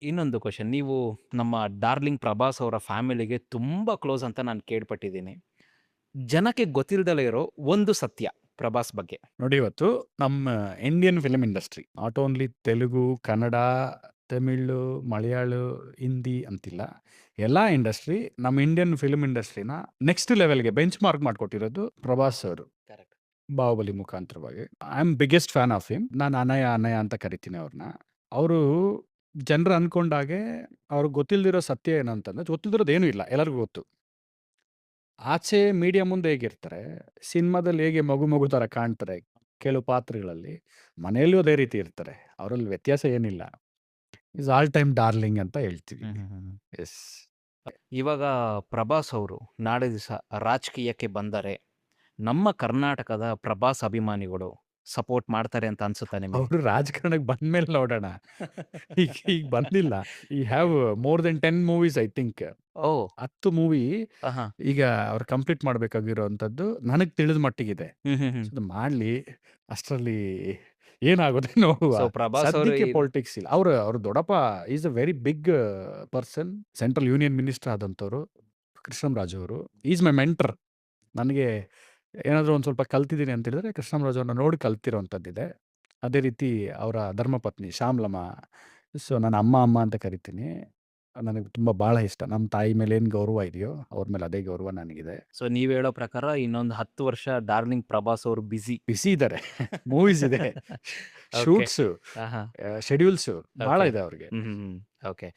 ಇನ್ನೊಂದು ಕ್ವೆಷನ್. ನೀವು ನಮ್ಮ ಡಾರ್ಲಿಂಗ್ ಪ್ರಭಾಸ್ ಅವರ ಫ್ಯಾಮಿಲಿಗೆ ತುಂಬ ಕ್ಲೋಸ್ ಅಂತ ನಾನು ಕೇಳ್ಪಟ್ಟಿದ್ದೀನಿ. ಜನಕ್ಕೆ ಗೊತ್ತಿಲ್ದಲೇ ಇರೋ ಒಂದು ಸತ್ಯ ಪ್ರಭಾಸ್ ಬಗ್ಗೆ. ನೋಡಿ ಇವತ್ತು ನಮ್ಮ Indian film industry not only Telugu, Kannada, Tamil, Malayalam, Hindi ಅಂತಿಲ್ಲ. ಎಲ್ಲ ಇಂಡಸ್ಟ್ರಿ ನಮ್ಮ ಇಂಡಿಯನ್ ಫಿಲ್ಮ್ ಇಂಡಸ್ಟ್ರಿನ ನೆಕ್ಸ್ಟ್ ಲೆವೆಲ್‌ಗೆ ಬೆಂಚ್ ಮಾರ್ಕ್ ಮಾಡಿಕೊಟ್ಟಿರೋದು ಪ್ರಭಾಸ್ ಅವರು. ಕರೆಕ್ಟ್. ಬಾಹುಬಲಿ ಮುಖಾಂತರವಾಗಿ. I am biggest fan of him. ನಾನು ಅನಯ, ಅನಯ ಅಂತ ಕರಿತೀನಿ ಅವ್ರನ್ನ. ಅವರು ಜನರು ಅನ್ಕೊಂಡಾಗೆ ಅವ್ರಿಗೆ ಗೊತ್ತಿಲ್ದಿರೋ ಸತ್ಯ ಏನು ಅಂತಂದ್ರೆ ಗೊತ್ತಿಲ್ದಿರೋದು ಏನೂ ಇಲ್ಲ. ಎಲ್ಲರಿಗೂ ಗೊತ್ತು. ಆಚೆ ಮೀಡಿಯಾ ಮುಂದೆ ಹೇಗಿರ್ತಾರೆ, ಸಿನಿಮಾದಲ್ಲಿ ಹೇಗೆ ಮಗು ಮಗು ಥರ ಕಾಣ್ತಾರೆ ಕೆಲವು ಪಾತ್ರಗಳಲ್ಲಿ, ಮನೆಯಲ್ಲೂ ಅದೇ ರೀತಿ ಇರ್ತಾರೆ. ಅವರಲ್ಲಿ ವ್ಯತ್ಯಾಸ ಏನಿಲ್ಲ. ಈಸ್ ಆಲ್ ಟೈಮ್ ಡಾರ್ಲಿಂಗ್ ಅಂತ ಹೇಳ್ತೀವಿ. ಎಸ್. ಇವಾಗ ಪ್ರಭಾಸ್ ಅವರು ನಾಳೆ ದಿವಸ ರಾಜಕೀಯಕ್ಕೆ ಬಂದರೆ, ನಮ್ಮ ಕರ್ನಾಟಕದ ಪ್ರಭಾಸ್ ಅಭಿಮಾನಿಗಳು ಸಪೋರ್ಟ್ ಮಾಡ್ತಾರೆ ಅಂತ ಅನ್ಸುತ್ತಾ ನಿಮಗೆ? ಅವರು ರಾಜಕಾರಣಕ್ಕೆ ಬಂದ್ಮೇಲೆ ನೋಡೋಣ. ಈಗ ಈಗ ಬಂದಿಲ್ಲ. ಈ have more than 10 movies I think. Oh! 10 movie ಆಹಾ! ಈಗ ಅವ್ರು ಕಂಪ್ಲೀಟ್ ಮಾಡಬೇಕಾಗಿರೋವಂಥದ್ದು ನನಗೆ ತಿಳಿದ ಮಟ್ಟಿಗಿದೆ. ಹ್ಮ್, ಹ್ಮ್, ಹ್ಮ್. ಸೊ, ಅದು ಮಾಡಲಿ. ಅಷ್ಟರಲ್ಲಿ ಏನಾಗುತ್ತೆ ನೋಡುವ. ಸೊ ಪ್ರಭಾಸ್ ಅವರು ಸದ್ಯಕ್ಕೆ ಪಾಲಿಟಿಕ್ಸ್ ಇಲ್ಲ. ಅವ್ರ ದೊಡ್ಡಪ್ಪ is a very big person. Central union minister ಆದಂಥವ್ರು ಕೃಷ್ಣಂರಾಜು ಅವರು. Is my mentor. ನನಗೆ ಏನಾದರೂ ಒಂದು ಸ್ವಲ್ಪ ಕಲ್ತಿದ್ದೀನಿ ಅಂತ ಹೇಳಿದ್ರೆ ಕೃಷ್ಣಂರಾಜು ಅವ್ರನ್ನ ನೋಡಿ ಕಲ್ತಿರೋವಂಥದ್ದಿದೆ. ಅದೇ ರೀತಿ ಅವರ ಧರ್ಮಪತ್ನಿ ಶ್ಯಾಮಲಮ್ಮ. ಸೊ, ನಾನು ಅಮ್ಮ, ಅಮ್ಮ ಅಂತ ಕರಿತೀನಿ. ನನಗೆ ತುಂಬ ಭಾಳ ಇಷ್ಟ. ನಮ್ಮ ತಾಯಿ ಮೇಲೆ ಏನು ಗೌರವ ಇದೆಯೋ ಅವ್ರ ಮೇಲೆ ಅದೇ ಗೌರವ ನನಗಿದೆ. ಸೊ ನೀವ್ ಹೇಳೋ ಪ್ರಕಾರ ಇನ್ನೊಂದು 10 ವರ್ಷ ಡಾರ್ಲಿಂಗ್ ಪ್ರಭಾಸ್ ಅವರು ಬಿಸಿ. ಬಿಸಿ ಇದ್ದಾರೆ. ಮೂವೀಸ್ ಇದೆ. ಓಕೆ. ಶೂಟ್ಸು, ಆಹಾ! ಶೆಡ್ಯೂಲ್ಸು ಭಾಳ ಓಕೆ. ಇದೆ ಅವ್ರಿಗೆ. ಹ್ಮ್, ಹ್ಮ್, ಹ್ಮ್. ಓಕೆ.